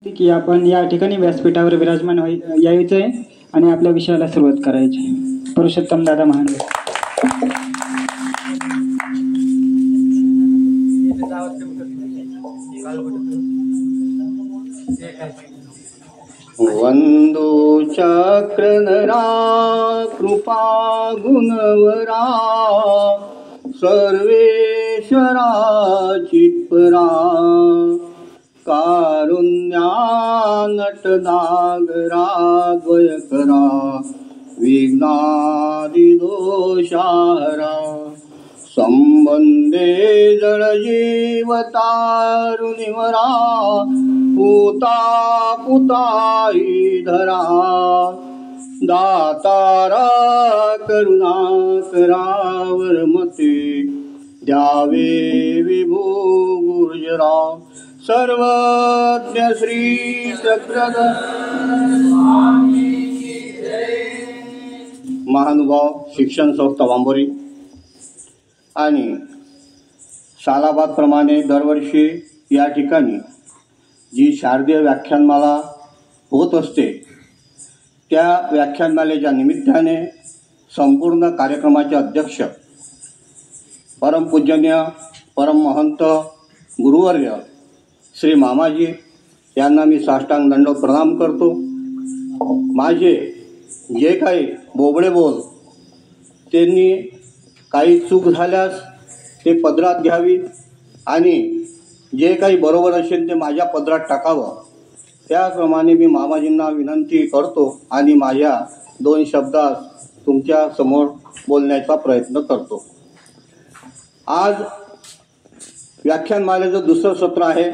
की आपण या ठिकाणी व्यासपीठावर विराजमान यायचे आणि आपल्या विषयाला सुरुवात करायची. पुरुषोत्तम दादा महानगर. वंदो चक्रधरा कृपा गुणवरा सर्वेश्वरा चित्परा कारुण्या नटनागरा द्वयकरा विघ्नादिदोषाहरा संबंधे जडजीवतारुणिवरा पूता पुताई धरा दातारा करुणा वरमते द्यावे विभू गुर्जरा सर्वज्ञ श्री चक्रधर महानुभाव शिक्षण संस्था वांबोरी आणि सालाबादप्रमाणे दरवर्षी या ठिकाणी जी शारदीय व्याख्यानमाला होत असते त्या व्याख्यानमालेच्या निमित्ताने संपूर्ण कार्यक्रमाचे अध्यक्ष परमपूजनीय परममहंत गुरुवर्य श्री मामाजी यांना मी साष्टांग दंडवत प्रणाम करतो. माझे जे काही बोबडे बोल त्यांनी काही चूक झाल्यास ते पदरात घ्यावी आणि जे काही बरोबर असेल ते माझ्या पदरात टाकावं. त्याप्रमाणे मी मामाजींना विनंती करतो आणि माझ्या 2 शब्दात तुमच्या समोर बोलण्याचा प्रयत्न करतो. आज व्याख्यानमालेचं दुसरं सत्र आहे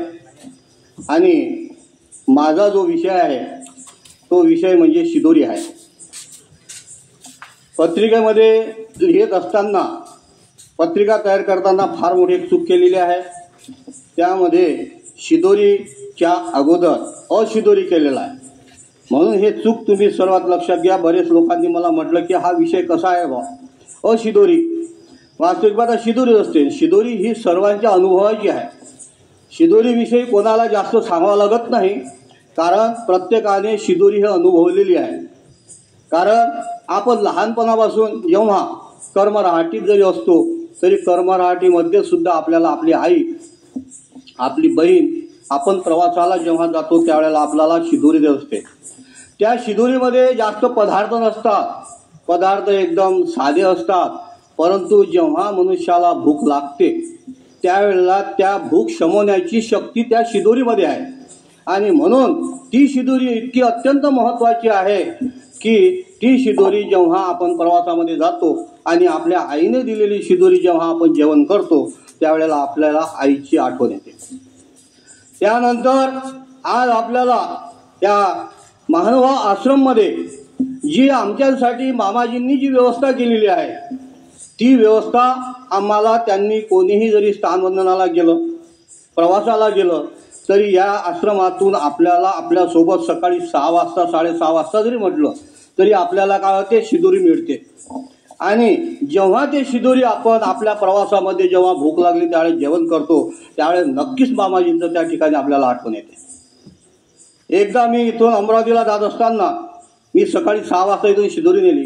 आणि माझा जो विषय आहे तो विषय म्हणजे शिदोरी आहे. पत्रिकेमध्ये लिहित असताना पत्रिका तयार करताना फार मोठी एक चूक केलेली आहे. त्यामध्ये शिदोरीच्या अगोदर अशिदोरी केलेला आहे. म्हणून हे चूक तुम्ही सर्वात लक्षात घ्या. बरेच लोकांनी मला म्हटलं की हा विषय कसा आहे बा अशिदोरी. वास्तविकता शिदोरी असते. शिदोरी ही सर्वांच्या अनुभवाची आहे. शिदोरीविषयी कोणाला जास्त सांगावं लागत नाही कारण प्रत्येकाने शिदोरी हे अनुभवलेली आहे. कारण आपण लहानपणापासून जेव्हा कर्मरहाटीत जरी असतो तरी कर्मरहाटीमध्ये सुद्धा आपल्याला आपली आई आपली बहीण आपण प्रवासाला जेव्हा जातो त्यावेळेला आपल्याला शिदोरी देत असते. त्या शिदोरीमध्ये जास्त पदार्थ नसतात. पदार्थ एकदम साधे असतात. परंतु जेव्हा मनुष्याला भूक लागते त्यावेळेला त्या भूक शमवण्याची शक्ती त्या शिदोरीमध्ये आहे. आणि म्हणून ती शिदोरी इतकी अत्यंत महत्त्वाची आहे की ती शिदोरी जेव्हा आपण प्रवासामध्ये जातो आणि आपल्या आईने दिलेली शिदोरी जेव्हा आपण जेवण करतो त्यावेळेला आपल्याला आईची आठवण येते. त्यानंतर आज आपल्याला त्या महानुभाव आश्रममध्ये जी आमच्यासाठी मामाजींनी जी व्यवस्था केलेली आहे ती व्यवस्था आम्हाला त्यांनी कोणीही जरी स्थानवंदनाला गेलं प्रवासाला गेलं तरी या आश्रमातून आपल्याला आपल्यासोबत सकाळी 6 वाजता 6:30 वाजता जरी म्हटलं तरी आपल्याला काय होते शिदोरी मिळते. आणि जेव्हा ते शिदोरी आपण आपल्या प्रवासामध्ये जेव्हा भूक लागली त्यावेळेस जेवण करतो त्यावेळेस नक्कीच मामाजींचं त्या ठिकाणी आपल्याला आठवण येते. एकदा मी इथून अमरावतीला जात असताना मी सकाळी 6 वाजता इथून शिदोरी नेली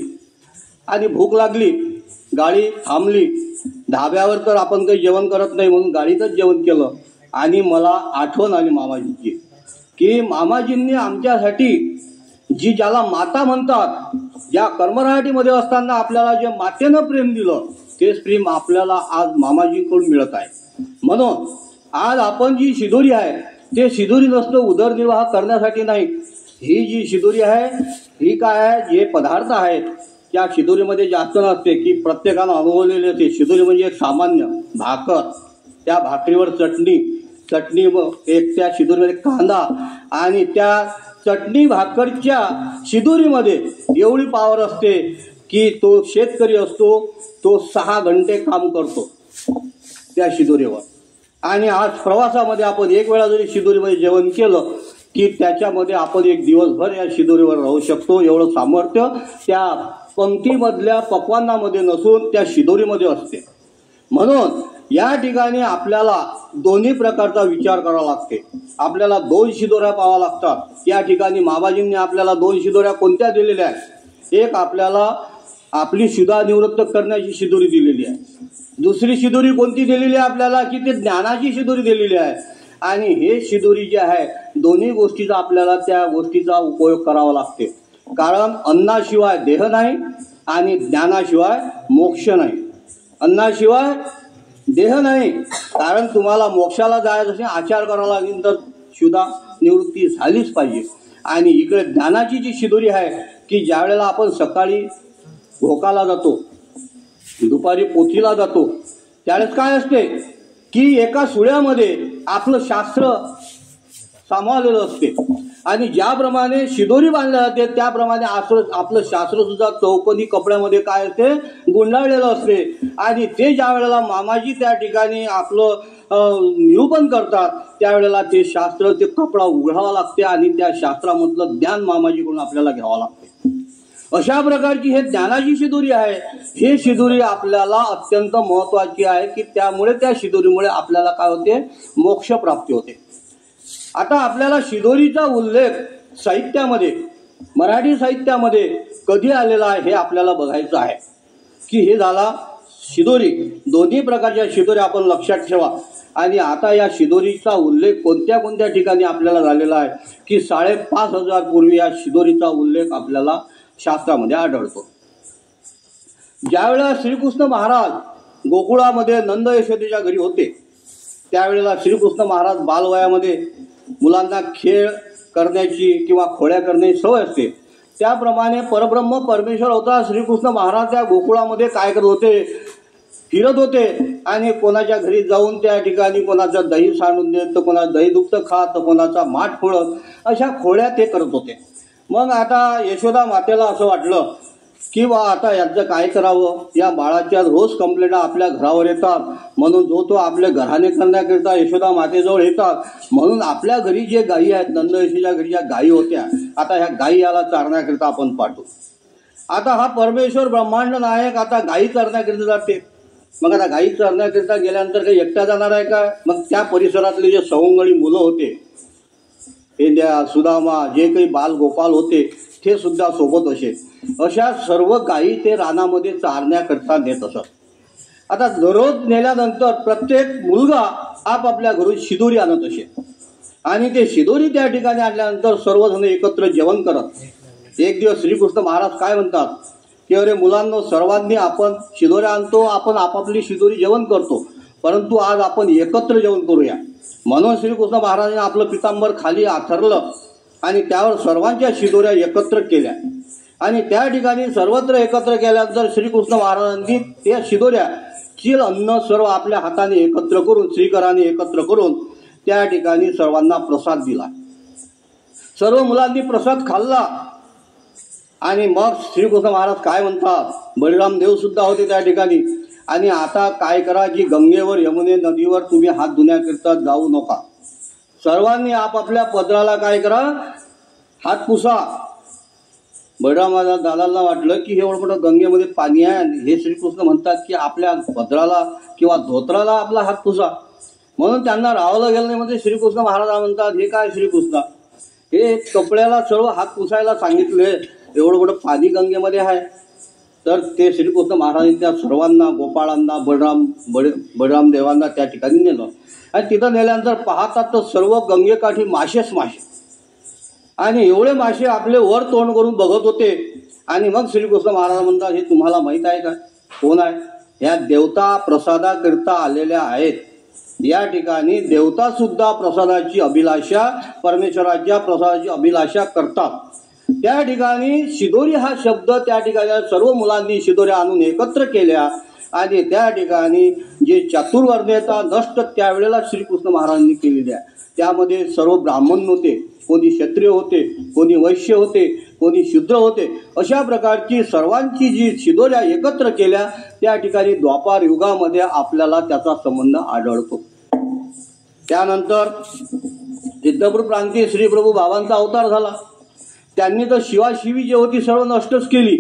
आणि भूक लागली. गाडी थांबली. ढाब्यावर तर आपण काही जेवण करत नाही म्हणून गाडीतच जेवण केलं आणि मला आठवण आली मामाजींची की मामाजींनी आमच्यासाठी जी ज्याला माता म्हणतात ज्या कर्मरहाटीमध्ये असताना आपल्याला जे मातेनं प्रेम दिलं तेच प्रेम आपल्याला आज मामाजींकडून मिळत आहे. म्हणून आज आपण जी शिदोरी आहे ते शिदोरी नसतं उदरनिर्वाह करण्यासाठी नाही. ही जी शिदोरी आहे ही काय आहे जे पदार्थ आहेत त्या शिदोरीमध्ये जास्त नसते की प्रत्येकानं अनुभवलेले असते. शिदोरी म्हणजे एक सामान्य भाकर त्या भाकरीवर चटणी एक त्या शिदोरीमध्ये कांदा आणि त्या चटणी भाकरच्या शिदोरीमध्ये एवढी पावर असते की तो शेतकरी असतो तो 6 घंटे काम करतो त्या शिदोरीवर. आणि आज प्रवासामध्ये आपण एक वेळा जरी शिदोरीमध्ये जेवण केलं की त्याच्यामध्ये आपण एक दिवसभर या शिदोरीवर राहू शकतो. एवढं सामर्थ्य त्या पंक्तीमधल्या पक्वान्नामध्ये नसून त्या शिदोरीमध्ये असते. म्हणून या ठिकाणी आपल्याला दोन्ही प्रकारचा विचार करावा लागते. आपल्याला 2 शिदोऱ्या पाहाव्या लागतात. या ठिकाणी मामाजींनी आपल्याला 2 शिदोऱ्या कोणत्या दिलेल्या आहेत? एक आपल्याला आपली क्षुधा निवृत्त करण्याची शिदोरी दिलेली आहे. दुसरी शिदोरी कोणती दिलेली आहे आपल्याला? की ते ज्ञानाची शिदोरी दिलेली आहे. आणि हे शिदोरी जे आहे दोन्ही गोष्टीचा आपल्याला त्या गोष्टीचा उपयोग करावा लागते. कारण अन्नाशिवाय देह नाही आणि ज्ञानाशिवाय मोक्ष नाही. अन्नाशिवाय देह नाही. कारण तुम्हाला मोक्षाला जायचं असेल आचार करावा लागेल तर क्षुधा निवृत्ती झालीच पाहिजे. आणि इकडे ज्ञानाची जी शिदोरी आहे की ज्या वेळेला आपण सकाळी भोकाला जातो, दुपारी पोथीला जातो, त्यावेळेस काय असते की एका सुळ्यामध्ये आपलं शास्त्र सांभाळलेलं असते. आणि ज्याप्रमाणे शिदोरी बांधल्या जाते त्याप्रमाणे आपलं शास्त्र सुद्धा चौकोनी कपड्यामध्ये काय असते गुंडाळलेलं असते. आणि ते ज्या वेळेला मामाजी त्या ठिकाणी आपलं निरूपण करतात त्यावेळेला ते शास्त्र ते कपडा उघडावा लागते आणि त्या शास्त्रामधलं ज्ञान मामाजीकडून आपल्याला घ्यावं लागते. अशा प्रकारची हे ज्ञानाची शिदोरी आहे. हे शिदोरी आपल्याला अत्यंत महत्वाची आहे की त्यामुळे त्या शिदोरीमुळे आपल्याला काय होते? मोक्ष प्राप्ती होते. आता आपल्याला शिदोरीचा उल्लेख साहित्यामध्ये मराठी साहित्यामध्ये कधी आलेला आहे हे आपल्याला बघायचं आहे. की हे झाला शिदोरी. दोन्ही प्रकारच्या शिदोऱ्या आपण लक्षात ठेवा. आणि आता या शिदोरीचा उल्लेख कोणत्या कोणत्या ठिकाणी आपल्याला झालेला आहे की 5,500 पूर्वी या शिदोरीचा उल्लेख आपल्याला शास्त्रामध्ये आढळतो. ज्यावेळेला श्रीकृष्ण महाराज गोकुळामध्ये नंद यशोदेच्या घरी होते त्यावेळेला श्रीकृष्ण महाराज बालवयामध्ये मुलांना खेळ करण्याची किंवा खोड्या करण्याची सवय असते. त्याप्रमाणे परब्रह्म परमेश्वर होता श्रीकृष्ण महाराज त्या गोकुळामध्ये काय करत होते? फिरत होते. आणि कोणाच्या घरी जाऊन त्या ठिकाणी कोणाचं दही सांडून देत, तर कोणाचं दही दुभतं खात, तर कोणाचा माठ फोडत, अशा खोड्या ते करत होते. मग आता यशोदा मातेला असं वाटलं की बा आता यांचं काय करावं? या बाळाच्या रोज कंप्लेंटा आपल्या घरावर येतात म्हणून जो तो आपल्या घराने करण्याकरिता यशोदा मातेजवळ येतात. म्हणून आपल्या घरी जे गायी आहेत नंद यशोच्या घरी ज्या गायी होत्या आता ह्या गायी याला चारण्याकरिता आपण पाठवू. आता हा परमेश्वर ब्रह्मांड नायक आता गायी चरण्याकरिता जाते. मग आता गायी चरण्याकरिता गेल्यानंतर काही एकटा जाणार आहे का? मग त्या परिसरातले जे सवंगडी मुलं होते पेंड्या सुदामा जे काही बाल गोपाल होते ते सुद्धा सोबत असे. अशा सर्व गायी ते रानामध्ये चारण्याकरता नेत असत. आता दररोज नेल्यानंतर प्रत्येक मुलगा आपापल्या घरून शिदोरी आणत असे. आणि ते शिदोरी त्या ठिकाणी आणल्यानंतर सर्वजण एकत्र जेवण करत. एक दिवस श्रीकृष्ण महाराज काय म्हणतात की अरे मुलांनो, सर्वांनी आपण शिदोऱ्या आणतो, आपण आपापली शिदोरी जेवण करतो, परंतु आज आपण एकत्र जेवण करूया. म्हणून श्रीकृष्ण महाराजांनी आपलं पितांबर खाली आथरलं आणि त्यावर सर्वांच्या शिदोऱ्या एकत्र केल्या. आणि त्या ठिकाणी सर्वत्र एकत्र केल्यानंतर श्रीकृष्ण महाराजांनी त्या शिदोऱ्या चील अन्न सर्व आपल्या हाताने एकत्र करून श्रीकराने एकत्र करून त्या ठिकाणी सर्वांना प्रसाद दिला. सर्व मुलांनी प्रसाद खाल्ला. आणि मग श्रीकृष्ण महाराज काय म्हणतात, बळीराम देव सुद्धा होते त्या ठिकाणी. आणि आता काय करा की गंगेवर यमुने नदीवर तुम्ही हात धुण्याकरिता जाऊ नका. सर्वांनी आपापल्या पदराला काय करा, हात पुसा. बळीराम दादाला वाटलं की हे एवढं मोठं गंगेमध्ये पाणी आहे आणि हे श्रीकृष्ण म्हणतात की आपल्या पदराला किंवा धोत्राला आपला हात पुसा. म्हणून त्यांना राहावलं गेलं नाही. म्हणजे श्रीकृष्ण महाराज म्हणतात हे काय श्रीकृष्ण, हे कपड्याला सर्व हात पुसायला सांगितले, एवढं मोठं पाणी गंगेमध्ये आहे. तर ते श्रीकृष्ण महाराजांनी त्या सर्वांना गोपाळांना बळीराम देवांना त्या ठिकाणी नेलं. आणि तिथं नेल्यानंतर पाहतात तर सर्व गंगेकाठी मासेच मासे. आणि एवढे मासे आपले वर तोंड करून बघत होते. आणि मग श्रीकृष्ण महाराज म्हणतात हे तुम्हाला माहीत आहे का कोण आहे? ह्या देवता प्रसादाकरिता आलेल्या आहेत. या ठिकाणी देवता सुद्धा प्रसादाची अभिलाषा, परमेश्वराच्या प्रसादाची अभिलाषा करतात. त्या ठिकाणी शिदोरी हा शब्द त्या ठिकाणी सर्व मुलांनी शिदोऱ्या आणून एकत्र केल्या. आणि त्या ठिकाणी जे चातुर्वर्ण्यता नष्ट त्यावेळेला श्रीकृष्ण महाराजांनी केलेल्या, त्यामध्ये सर्व ब्राह्मण होते, कोणी क्षत्रिय होते, कोणी वैश्य होते, कोणी शूद्र होते. अशा प्रकारची सर्वांची जी शिदोऱ्या एकत्र केल्या त्या ठिकाणी द्वापार युगामध्ये आपल्याला त्याचा संबंध आढळतो. त्यानंतर सिद्धपूर प्रांतीय श्री प्रभू बाबांचा अवतार झाला. त्यांनी तर शिवाशिवी जी होती सर्व नष्टच केली.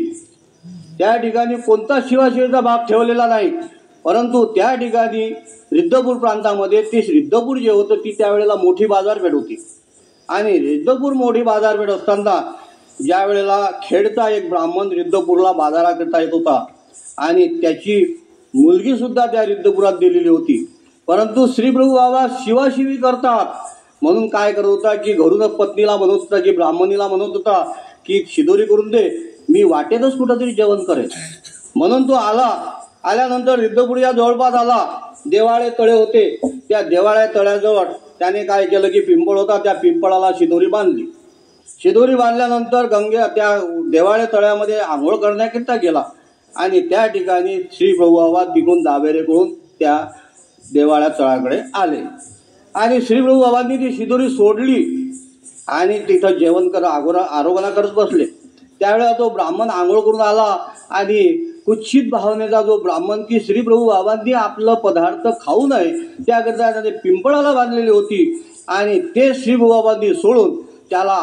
त्या ठिकाणी कोणता शिवाशिवीचा भाग ठेवलेला नाही. परंतु त्या ठिकाणी रिद्धपूर प्रांतामध्ये ती रिद्धपूर जे होतं ती त्यावेळेला मोठी बाजारपेठ होती. आणि रिद्धपूर मोठी बाजारपेठ असताना ज्या वेळेला खेडचा एक ब्राह्मण रिद्धपूरला बाजाराकरता येत होता आणि त्याची मुलगी सुद्धा त्या रिद्धपुरात दिलेली होती. परंतु श्री प्रभू बाबा शिवाशिवी करतात म्हणून काय करत होता की घरूनच पत्नीला म्हणत होता की ब्राह्मणीला म्हणत होता की शिदोरी करून दे, मी वाटेतच कुठंतरी जेवण करेन. म्हणून तो आल्यानंतर रिद्धपूर या जवळपास आला. देवाळे तळे होते, त्या देवाळ्या तळ्याजवळ त्याने काय केलं की पिंपळ होता, त्या पिंपळाला शिदोरी बांधली. शिदोरी बांधल्यानंतर त्या देवाळे तळ्यामध्ये आंघोळ करण्याकरिता गेला आणि त्या ठिकाणी श्री प्रभू बाबा तिकडून दाबेरेकडून त्या देवाळ्या तळाकडे आले आणि श्री प्रभू बाबांनी ती शिदोरी सोडली आणि तिथं जेवण आरोग्याला करत बसले. त्यावेळेला तो ब्राह्मण आंघोळ करून आला आणि कुत्सित भावनेचा जो ब्राह्मण की श्री प्रभू बाबांनी आपलं पदार्थ खाऊ नये त्याकरता त्याने पिंपळाला बांधलेली होती आणि ते श्री प्रभू बाबांनी सोडून त्याला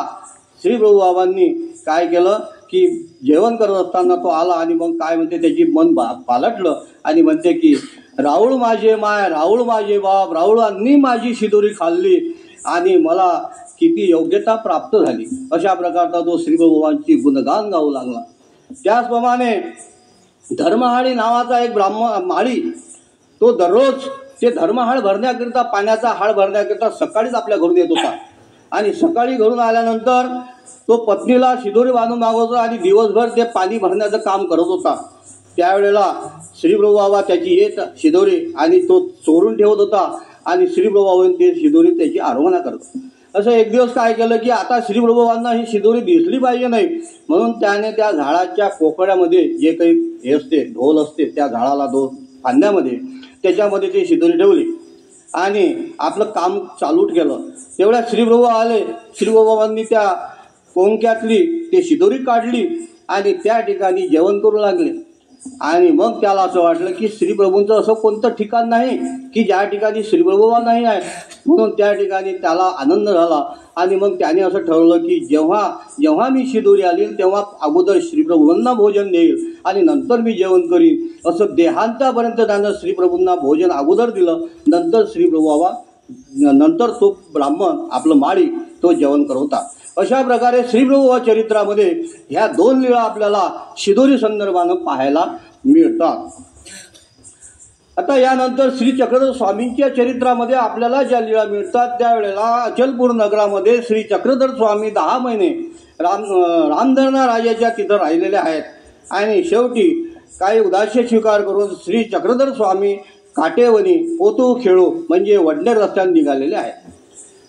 श्री प्रभू बाबांनी काय केलं की जेवण करत असताना तो आला आणि मग काय म्हणते त्याची मन पालटलं आणि म्हणते की राऊळ माझे माय, राऊळ माझे बाप, राऊळांनी माझी शिदोरी खाल्ली आणि मला किती योग्यता प्राप्त झाली. अशा प्रकारचा तो श्री प्रभू बाबांची गुणगान गाऊ लागला. त्याचप्रमाणे धर्महाळी नावाचा एक माळी, तो दररोज ते धर्महाळ भरण्याकरिता, पाण्याचा हाळ भरण्याकरिता सकाळीच आपल्या घरून येत होता आणि सकाळी घरून आल्यानंतर तो पत्नीला शिदोरी बांधून मागवतो आणि दिवसभर ते पाणी भरण्याचं काम करत होता. त्यावेळेला श्री प्रभू बाबा त्याची येत शिदोरी आणि तो चोरून ठेवत होता आणि श्री प्रभू बाबांनी ते शिदोरी त्याची आरोहणा करतो. असं एक दिवस काय केलं की आता श्री प्रभू बाबांना ही शिदोरी दिसली पाहिजे नाही म्हणून त्याने त्या झाडाच्या कोपऱ्यामध्ये जे काही हे असते ढोल असते त्या झाडाला दोन फांद्यामध्ये त्याच्यामध्ये ती शिदोरी ठेवली आणि आपलं काम चालू केलं. तेवढ्या श्री प्रभू आले. श्री प्रभू बाबांनी त्या कोंक्यातली ते शिदोरी काढली आणि त्या ठिकाणी जेवण करू लागले. आणि मग त्याला असं वाटलं की श्रीप्रभूंचं असं कोणतं ठिकाण नाही की ज्या ठिकाणी श्रीप्रभू नाही आहे, म्हणून त्या ठिकाणी त्याला आनंद झाला. आणि मग त्याने असं ठरवलं की जेव्हा मी शिदोरी आली तेव्हा अगोदर श्रीप्रभूंना भोजन देईल आणि नंतर मी जेवण करीन. असं देहांतापर्यंत त्यानं श्रीप्रभूंना भोजन अगोदर दिलं. नंतर श्रीप्रभू बाबा नंतर तो ब्राह्मण आपलं माळी तो जेवण करत होता. अशा प्रकारे श्रीप्रभू चरित्रामध्ये ह्या दोन लीळा आपल्याला शिदोरी संदर्भानं पाहायला मिळतात. आता यानंतर श्री चक्रधर स्वामींच्या चरित्रामध्ये आपल्याला ज्या लीळा मिळतात त्यावेळेला अचलपूर नगरामध्ये श्री चक्रधर स्वामी 10 महिने रामधरणा राजाच्या तिथं राहिलेले आहेत आणि शेवटी काही उदास्य स्वीकार करून श्री चक्रधर स्वामी काटेवनी पोतू खेळू म्हणजे वडनेर रस्त्याने निघालेले आहेत.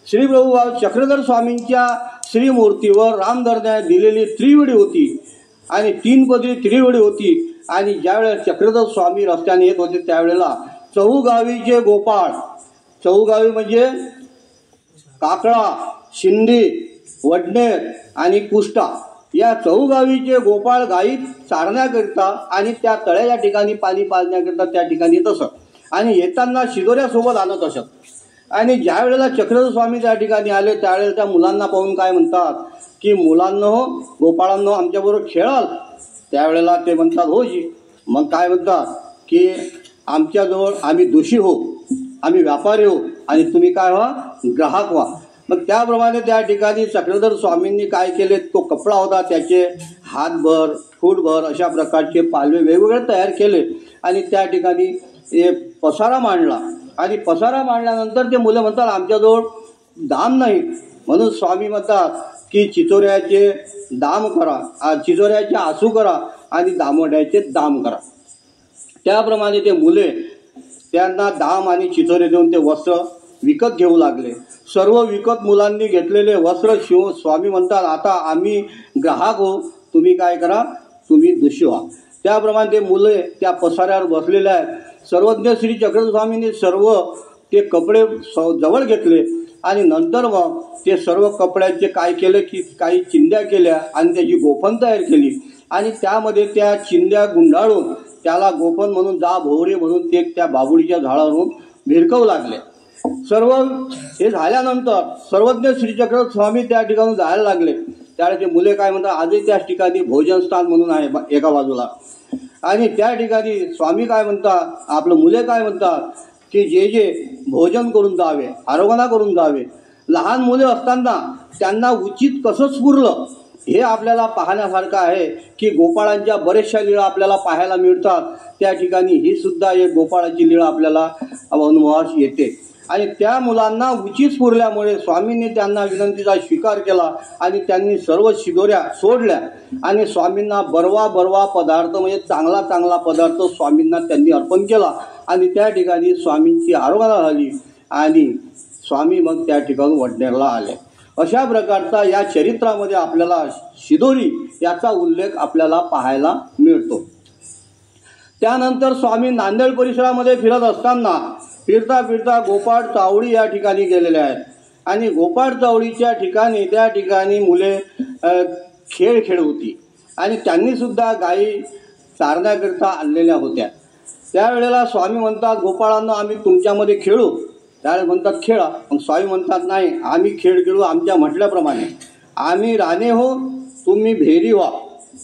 श्री प्रभू चक्रधर स्वामींच्या श्रीमूर्तीवर रामधरण्याने दिलेली त्रिवडी होती आणि 3 पदरी त्रिवडी होती आणि ज्यावेळेस चक्रधर स्वामी रस्त्याने येत होते त्यावेळेला चौगावीचे गोपाळ, चौगावी म्हणजे काकळा, शिंदी, वडनेर आणि कुष्टा या चौगावीचे गोपाळ गायी चारण्याकरिता आणि त्या तळ्याच्या ठिकाणी पाणी पाजण्याकरिता त्या ठिकाणी येत असत आणि येताना शिदोऱ्यासोबत आणत असत. आणि ज्या वेळेला चक्रधर स्वामी त्या ठिकाणी आले त्यावेळेला त्या मुलांना पाहून काय म्हणतात की मुलांनो गोपाळांनो आमच्याबरोबर खेळाल. त्यावेळेला ते म्हणतात हो जी. मग काय म्हणतात की आमच्याजवळ आम्ही दोषी हो, आम्ही व्यापारी हो आणि तुम्ही काय व्हा ग्राहक व्हा. मग त्याप्रमाणे त्या ठिकाणी चक्रधर स्वामींनी काय केले, तो कपडा होता त्याचे हातभर फूटभर अशा प्रकारचे पालवे वेगवेगळे तयार केले आणि त्या ठिकाणी पसारा मांडला आणि पसारा मांडल्यानंतर ते मुलं म्हणतात आमच्याजवळ दाम नाही म्हणून स्वामी म्हणतात की चिचोऱ्याचे दाम करा, चिचोऱ्याचे आसू करा आणि दामोड्याचे दाम करा. त्याप्रमाणे ते मुले त्यांना दाम आणि चिचोरे देऊन ते वस्त्र विकत घेऊ लागले. सर्व विकत मुलांनी घेतलेले वस्त्र शिव स्वामी म्हणतात आता आम्ही ग्राहक हो, तुम्ही काय करा, तुम्ही दोषी व्हा. त्याप्रमाणे ते मुले त्या पसाऱ्यावर बसलेले आहेत. सर्वज्ञ श्री चक्रधर स्वामींनी सर्व ते कपडे जवळ घेतले आणि नंतर मग ते सर्व कपड्यांचे काय केले की काही चिंध्या केल्या आणि त्याची गोफण तयार केली आणि त्यामध्ये त्या चिंध्या गुंडाळून त्याला गोफण म्हणून जा भोवरे म्हणून ते त्या बाबुळीच्या झाडावरून भिरकवू लागले. सर्व हे झाल्यानंतर सर्वज्ञ श्री चक्रधर स्वामी त्या ठिकाणी जायला लागले. त्यावेळेस ते मुले काय म्हणतात आजही त्याच ठिकाणी भोजन स्थान म्हणून आहे एका बाजूला आणि त्या ठिकाणी स्वामी काय म्हणतात, आपलं मुले काय म्हणतात की जे जे भोजन करून जावे, आरोग्य करून जावे. लहान मुले असताना त्यांना उचित कसं स्फुरलं हे आपल्याला पाहण्यासारखं आहे की गोपाळांच्या बऱ्याचशा लीळा आपल्याला पाहायला मिळतात. त्या ठिकाणी ही सुद्धा एक गोपाळाची लीळा आपल्याला अनुभवास येते. आणि त्या मुलांना उचित स्फुरल्यामुळे स्वामींनी त्यांना विनंतीचा स्वीकार केला आणि त्यांनी सर्व शिदोऱ्या सोडल्या आणि स्वामींना बरवा पदार्थ म्हणजे चांगला चांगला पदार्थ स्वामींना त्यांनी अर्पण केला आणि त्या ठिकाणी स्वामींची आरोग्य झाली आणि स्वामी मग त्या ठिकाणी वडनेरला आले. अशा प्रकारचा या चरित्रामध्ये आपल्याला शिदोरी याचा उल्लेख आपल्याला पाहायला मिळतो. त्यानंतर स्वामी नांदेड परिसरामध्ये फिरत असताना फिरता फिरता गोपाळ चावडी या ठिकाणी गेलेले आहेत आणि गोपाळ चावडीच्या ठिकाणी त्या ठिकाणी मुले खेळ खेळत होती आणि त्यांनी सुद्धा गायी चारण्याकरिता आणलेल्या होत्या. त्यावेळेला स्वामी म्हणतात, गोपाळांना आम्ही तुमच्यामध्ये खेळू. त्यावेळेला म्हणतात खेळा. मग स्वामी म्हणतात नाही, आम्ही खेळ खेळू आमच्या म्हटल्याप्रमाणे. आम्ही राणे हो, तुम्ही भेरी व्हा.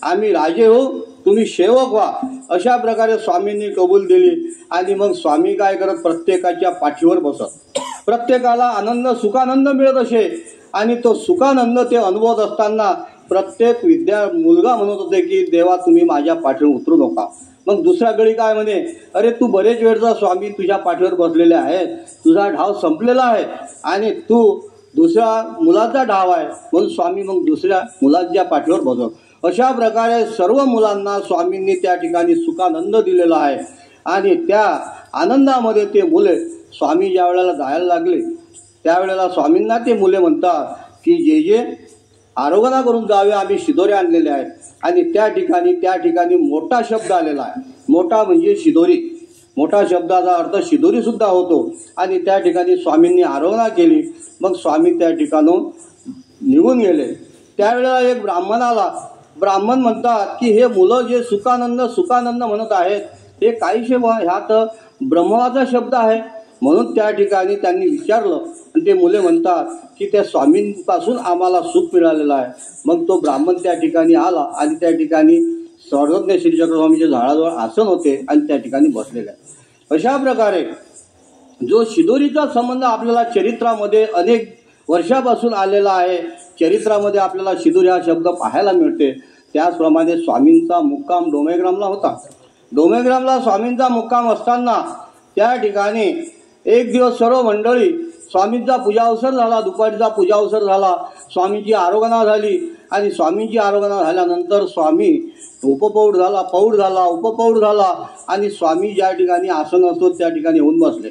आम्ही राजे हो, तुम्ही सेवक व्हा. अशा प्रकारे स्वामींनी कबूल दिली आणि मग स्वामी काय करत, प्रत्येकाच्या पाठीवर बसत. प्रत्येकाला आनंद सुखानंद मिळत असे आणि तो सुखानंद ते अनुभवत असताना प्रत्येक मुलगा म्हणत होते की देवा तुम्ही माझ्या पाठीवर उतरू नका. मग दुसऱ्या गडी काय म्हणे, अरे तू बरेच वेळचा स्वामी तुझ्या पाठीवर बसलेले आहेत, तुझा ढाव संपलेला आहे आणि तू दुसऱ्या मुलाचा ढाव आहे म्हणून स्वामी मग दुसऱ्या मुलाच्या पाठीवर बसव. अशा प्रकारे सर्व मुलांना स्वामींनी त्या ठिकाणी सुखानंद दिलेला आहे आणि त्या आनंदामध्ये ते मुले स्वामी ज्या वेळेला जायला लागले त्यावेळेला स्वामींना ते मुले म्हणतात की जे जे आरोग्य करून जावे, आम्ही शिदोरी आणलेले आहेत. आणि त्या ठिकाणी मोठा शब्द आलेला आहे. मोठा म्हणजे शिदोरी. मोठा शब्दाचा अर्थ शिदोरी सुद्धा होतो आणि त्या ठिकाणी स्वामींनी आरोग्य केली. मग स्वामी त्या ठिकाणून निघून गेले. त्यावेळेला एक ब्राह्मण आला. ब्राह्मण म्हणतात की हे मुलं जे सुखानंद म्हणत आहेत हे काहीशे ह्यात ब्रह्माचा शब्द आहे. म्हणून त्या ठिकाणी त्यांनी विचारलं आणि ते मुले म्हणतात की त्या स्वामींपासून आम्हाला सुख मिळालेलं आहे. मग तो ब्राह्मण त्या ठिकाणी आला आणि त्या ठिकाणी सर्वज्ञ श्री चक्रस्वामीच्या झाडाजवळ आसन होते आणि त्या ठिकाणी बसलेले आहे. अशा प्रकारे जो शिदोरीचा संबंध आपल्याला चरित्रामध्ये अनेक वर्षापासून आलेला आहे. चरित्रामध्ये आपल्याला शिदोरी हा शब्द पाहायला मिळते. त्याचप्रमाणे स्वामींचा मुक्काम डोमेग्रामला होता. डोमेग्रामला स्वामींचा मुक्काम असताना त्या ठिकाणी एक दिवस सर्व मंडळी स्वामींचा पूजा अवसर झाला. दुपारीचा पूजा अवसर झाला. स्वामींची आरोगणा झाली आणि स्वामींची आरोगणा झाल्यानंतर स्वामी उपपौढ झाला आणि स्वामी ज्या ठिकाणी आसन असतो त्या ठिकाणी येऊन बसले.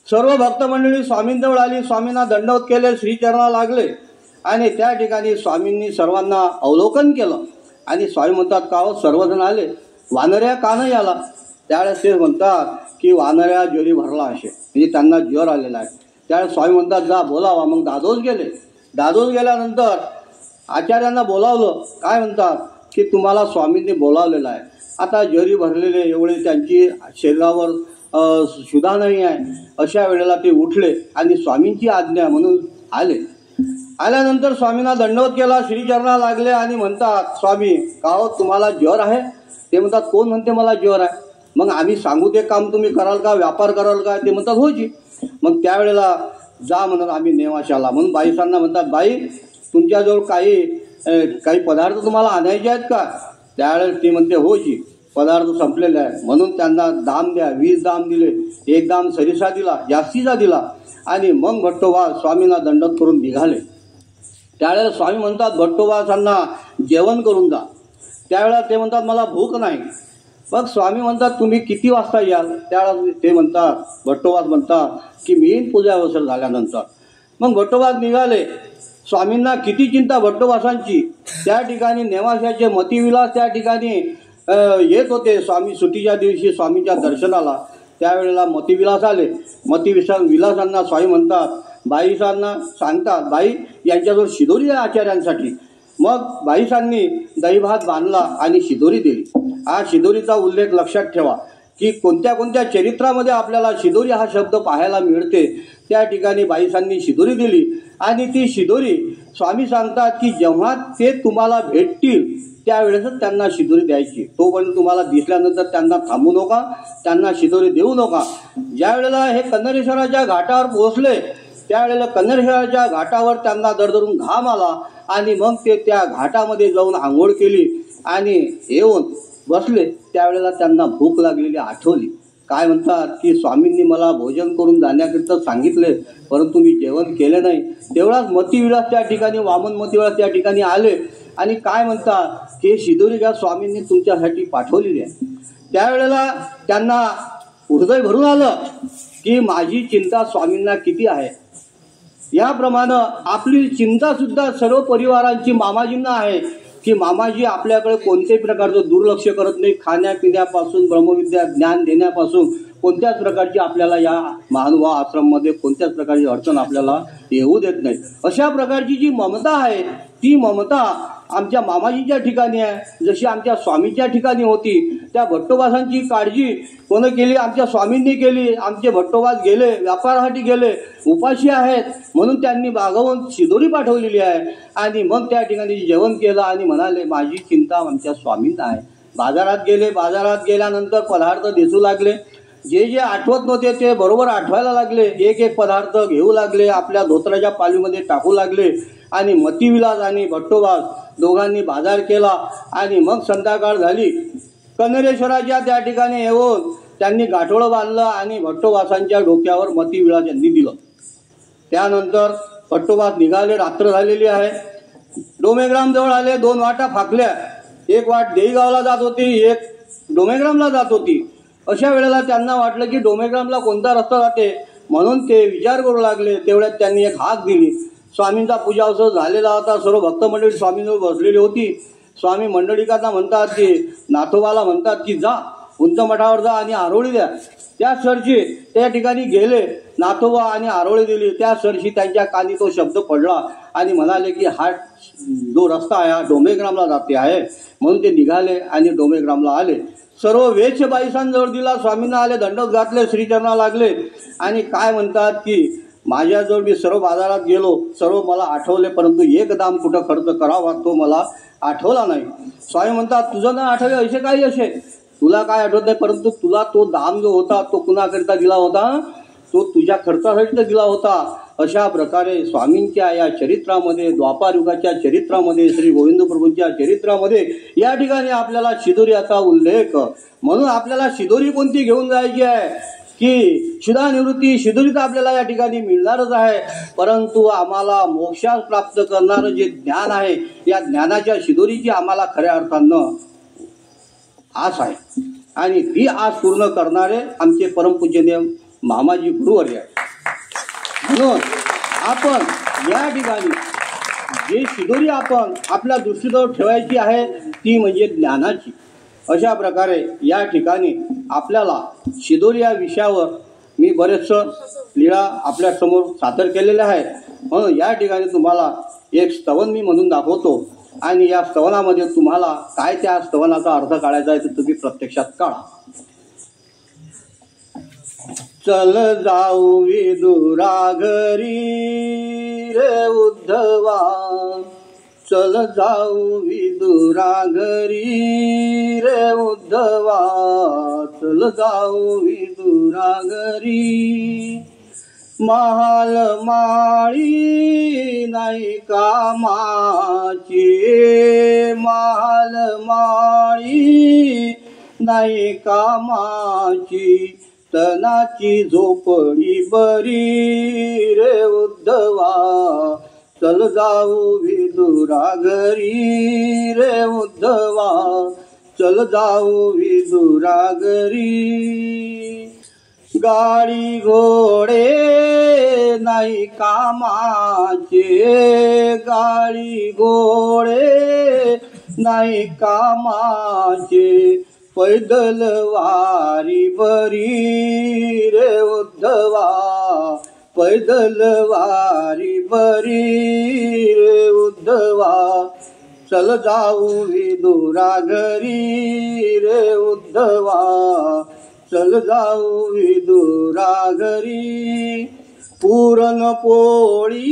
सर्व भक्त मंडळी स्वामींजवळ आली. स्वामींना दंडवत केले, श्रीचरणा लागले आणि त्या ठिकाणी स्वामींनी सर्वांना अवलोकन केलं आणि स्वामी म्हणतात का हो सर्वजण आले, वानऱ्या का नाही आला. त्यावेळेस ते म्हणतात की वानऱ्या ज्वरी भरला असे, म्हणजे त्यांना ज्वर आलेला आहे. त्यावेळेस स्वामी म्हणतात जा बोलावा. मग दादोस गेले. दादोस गेल्यानंतर आचार्यांना बोलावलं. काय म्हणतात की तुम्हाला स्वामींनी बोलावलेलं आहे. आता ज्वरी भरलेले एवढे त्यांची शरीरावर सुद्धा नाही आहे. अशा वेळेला ते उठले आणि स्वामींची आज्ञा म्हणून आले. आल्यानंतर स्वामींना दंडवत केला, श्रीचरणा लागले आणि म्हणतात स्वामी का हो तुम्हाला ज्वर आहे. ते म्हणतात कोण म्हणते मला ज्वर आहे. मग आम्ही सांगू ते काम तुम्ही कराल का, व्यापार कराल का. ते म्हणतात होजी. मग त्यावेळेला जा म्हणत आम्ही नेवाशाला. म्हणून बाईसांना म्हणतात बाई तुमच्याजवळ काही पदार्थ तुम्हाला आणायचे आहेत का. त्यावेळेस ती म्हणते होजी पदार्थ संपलेले आहे. म्हणून त्यांना दाम द्या. 20 दाम दिले. 1 दाम सरीसा दिला, जास्तीचा दिला आणि मग भट्टोबा स्वामींना दंडवत करून निघाले. त्यावेळेला स्वामी म्हणतात भट्टोबासांना जेवण करून जा. त्यावेळेला ते म्हणतात मला भूक नाही. मग स्वामी म्हणतात तुम्ही किती वाजता याल. त्यावेळेला ते म्हणतात भट्टोबास म्हणतात की मी येईन पूजा अवसर झाल्यानंतर. मग भट्टोबास निघाले. स्वामींना किती चिंता भट्टोबासांची. त्या ठिकाणी नेवाशाचे मतिविलास त्या ठिकाणी येत होते. स्वामी सुट्टीच्या दिवशी स्वामींच्या दर्शनाला. त्यावेळेला मतिविलास आले. विलासांना स्वामी म्हणतात बाईसांना सांगतात बाई यांच्याजवळ शिदोरी आहे आचार्यांसाठी. मग बाईसांनी दहीभात बांधला आणि शिदोरी दिली. हा शिदोरीचा उल्लेख लक्षात ठेवा की कोणत्या कोणत्या चरित्रामध्ये आपल्याला शिदोरी हा शब्द पाहायला मिळते. त्या ठिकाणी बाईसांनी शिदोरी दिली आणि ती शिदोरी स्वामी सांगतात की जेव्हा ते तुम्हाला भेटतील त्यावेळेसच त्यांना शिदोरी द्यायची, तोपर्यंत तुम्हाला दिसल्यानंतर त्यांना थांबू नका, त्यांना शिदोरी देऊ नका. ज्या वेळेला हे कन्नरेश्वराच्या घाटावर पोहोचले त्यावेळेला कन्नरेश्वराच्या घाटावर त्यांना दरदरून घाम आला आणि मग ते त्या घाटामध्ये जाऊन आंघोळ केली आणि येऊन बसले. त्यावेळेला त्यांना भूक लागलेली आठवली. काय म्हणतात की स्वामींनी मला भोजन करून जाण्याकरिता सांगितले, परंतु मी जेवण केले नाही. तेवढाच मतिविलास त्या ठिकाणी, वामन मतिविलास त्या ठिकाणी आले आणि काय म्हणतात की शिदोरी घ्या, स्वामींनी तुमच्यासाठी पाठवलेली आहे. त्यावेळेला त्यांना हृदय भरून आलं की माझी चिंता स्वामींना किती आहे. याप्रमाणे आपली चिंता सुद्धा सर्व परिवारांची मामाजींना आहे की मामाजी आपल्याकडे कोणत्याही प्रकारचं दुर्लक्ष करत नाही. खाण्यापिण्यापासून ब्रह्मविद्या ज्ञान देण्यापासून कोणत्याच प्रकारची आपल्याला या महानुभाव आश्रममध्ये कोणत्याच प्रकारची अडचण आपल्याला येऊ देत नाही. अशा प्रकारची जी ममता आहे ती ममता आमच्या मामाजीच्या ठिकाणी आहे. जशी आमच्या स्वामीच्या ठिकाणी होती, त्या भट्टोबासांची काळजी कोणी केली? आमच्या स्वामींनी केली. आमचे भट्टोबास गेले, व्यापारासाठी गेले, उपाशी आहेत म्हणून त्यांनी बागवून शिदोरी पाठवलेली आहे आणि मग त्या ठिकाणी जेवण केलं आणि म्हणाले माझी चिंता आमच्या स्वामींना आहे. बाजारात गेले, बाजारात गेल्यानंतर पदार्थ दिसू लागले. जे जे आठवत नव्हते ते बरोबर आठवायला लागले. एक एक पदार्थ घेऊ लागले, आपल्या धोत्राच्या पालीमध्ये टाकू लागले आणि मतिविलास आणि भट्टोबास दोघांनी बाजार केला आणि मग संध्याकाळ झाली. कन्नरेश्वराच्या त्या ठिकाणी येऊन त्यांनी गाठोडं बांधलं आणि भट्टोबासांच्या डोक्यावर मतिविलास यांनी दिलं. त्यानंतर भट्टोबास निघाले. रात्र झालेली आहे. डोमेग्राम जवळ आले. 2 वाटा फाकल्या. एक वाट देईगावला जात होती, एक डोमेग्रामला जात होती. अशा वेळेला त्यांना वाटलं की डोमेग्रामला कोणता रस्ता जाते म्हणून ते विचार करू लागले. तेवढ्यात त्यांनी एक हाक दिली. स्वामींचा पूजा उत्सव झालेला होता. सर्व भक्त मंडळी स्वामींजवळ बसलेली होती. स्वामी मंडळीकांना म्हणतात की नाथोबाला म्हणतात की जा उंच मठावर जा आणि आरोळी द्या. त्या सरशी त्या ठिकाणी गेले. नाथोबा आणि आरोळी दिली. त्या सरशी त्यांच्या कानी तो शब्द पडला आणि म्हणाले की हा जो रस्ता आहे हा डोमेग्रामला जाते आहे. म्हणून ते निघाले आणि डोमेग्रामला आले. सर्व वेश बाईसांजवळ दिला. स्वामींना आले, दंडक घातले, श्रीचरणा लागले आणि काय म्हणतात की माझ्याजवळ मी सर्व बाजारात गेलो, सर्व मला आठवले, परंतु एक दाम कुठं खर्च करावा तो मला आठवला नाही. स्वामी म्हणतात तुझं ना आठवले असे काही असे, तुला काय आठवत नाही, परंतु तुला तो दाम जो होता तो कुणाकरिता दिला होता, तो तुझ्या खर्चासाठी दिला होता. अशा प्रकारे स्वामींच्या या चरित्रामध्ये, द्वापार युगाच्या चरित्रामध्ये, श्री गोविंद प्रभूंच्या चरित्रामध्ये या ठिकाणी आपल्याला शिदोरीचा उल्लेख. म्हणून आपल्याला शिदोरी कोणती घेऊन जायची आहे की क्षुधा निवृत्ती शिदोरी तर आपल्याला या ठिकाणी मिळणारच आहे, परंतु आम्हाला मोक्षास प्राप्त करणारं जे ज्ञान आहे या ज्ञानाच्या शिदोरीची आम्हाला खऱ्या अर्थानं आस आहे आणि ती आस पूर्ण करणारे आमचे परमपूजनीय मामाजी गुरुवर्य आहे. म्हणून आपण या ठिकाणी जे शिदोरी आपण आपल्या दृष्टीजवळ ठेवायची आहे ती म्हणजे ज्ञानाची. अशा प्रकारे या ठिकाणी आपल्याला शिदोरी या विषयावर मी बरेचसं लीळा आपल्यासमोर सादर केलेल्या आहेत. म्हणून या ठिकाणी तुम्हाला एक स्तवन मी म्हणून दाखवतो आणि या स्तवनामध्ये तुम्हाला काय त्या स्तवनाचा अर्थ काढायचा आहे ते तुम्ही प्रत्यक्षात काढा. चल जाऊ विदुरा घरी रे उद्धवा, चल जाऊ विदुरा घरी रे उद्धवा, चल जाऊ विदुरा घरी. महाल माळी नाही कामाची, महाल माळी नाही कामाची, तनाची झोपडी बरी रे उद्धवा, चल जाऊ विदुरा घरी रे उद्धवा, चल जाऊ विदुरा घरी. गाडी घोडे नाही कामाचे, गाडी घोडे नाही कामाचे, पैदल वारी बरी रे उद्धवा, पैदल वारी बरी रे उद्धवा, चल जाऊ विदुरा घरी रे उद्धवा, चल जाऊ विदुरा घरी. पुरणपोळी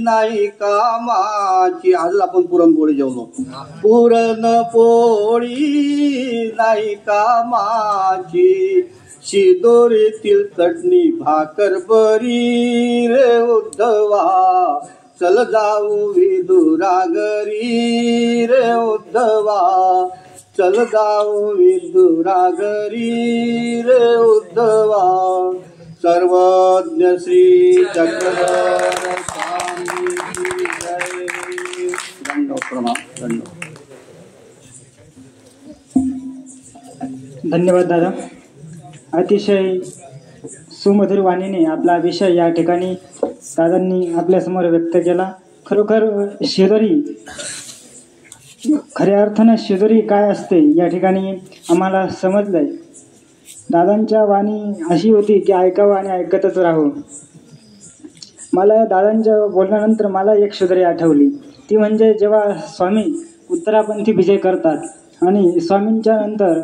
नाही कामाची. आजच आपण पुरणपोळी जेवलो. पुरणपोळी नाही कामाची, शिदोरीतील चटणी भाकर बरी रे उद्धवा, चल जाऊ विदुरा घरी रे उद्धवा, चल जाऊ विदुरा घरी रे उद्धवा. सर्वज्ञ श्री चक्रधर स्वामी की जय. दंडो प्रणाम. दंडो. धन्यवाद दादा. अतिशय सुमधुर वाणीने आपला विषय या ठिकाणी दादांनी आपल्यासमोर व्यक्त केला. खरोखर शिदोरी, खऱ्या अर्थानं शिदोरी काय असते या ठिकाणी आम्हाला समजलंय. दादांच्या वाणी अशी होती की ऐकावं आणि ऐकतच राहावं. मला दादांच्या बोलण्यानंतर मला एक शिदोरी आठवली. ती म्हणजे जेव्हा स्वामी उत्तरापंथी विजय करतात आणि स्वामींच्या नंतर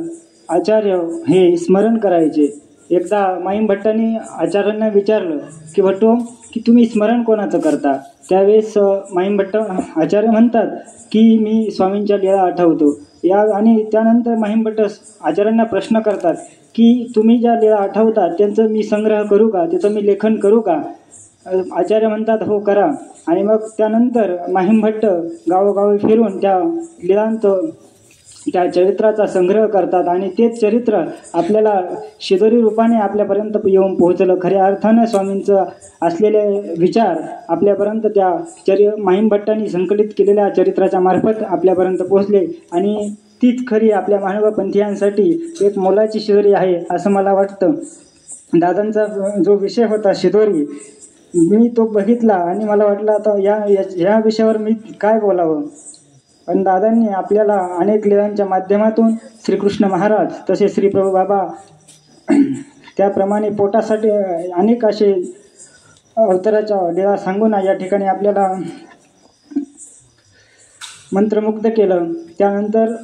आचार्य हे स्मरण करायचे. एकदा माईम भट्टांनी आचार्यांना विचारलं की भट्टो की तुम्ही स्मरण कोणाचं करता. त्यावेळेस माईम भट्ट आचार्य म्हणतात की मी स्वामींच्या लीला आठवतो. आणि त्यानंतर माईम भट्ट आचार्यांना प्रश्न करतात की तुम्ही ज्या लीला आठवतात त्यांचं मी संग्रह करू का, त्याचं मी लेखन करू का. आचार्य म्हणतात हो करा. आणि मग त्यानंतर माहीम भट्ट गावोगावी फिरून त्या लीलांत त्या चरित्राचा संग्रह करतात आणि तेच चरित्र आपल्याला शिदोरी रूपाने आपल्यापर्यंत येऊन पोहोचलं. खऱ्या अर्थानं स्वामींचं असलेले विचार आपल्यापर्यंत त्या माहीम भट्टांनी संकलित केलेल्या चरित्राच्या मार्फत आपल्यापर्यंत पोहोचले आणि तीच खरी आपल्या मानवपंथीयांसाठी एक मोलाची शिदोरी आहे असं मला वाटतं. दादांचा जो विषय होता शिदोरी, मी तो बघितला आणि मला वाटलं आता या विषयावर मी काय बोलावं. पण दादांनी आपल्याला अनेक लीलांच्या माध्यमातून श्रीकृष्ण महाराज तसे श्री प्रभू बाबा त्याप्रमाणे पोटासाठी अनेक असे अवताराच्या लीला सांगून या ठिकाणी आपल्याला मंत्रमुग्ध केलं. त्यानंतर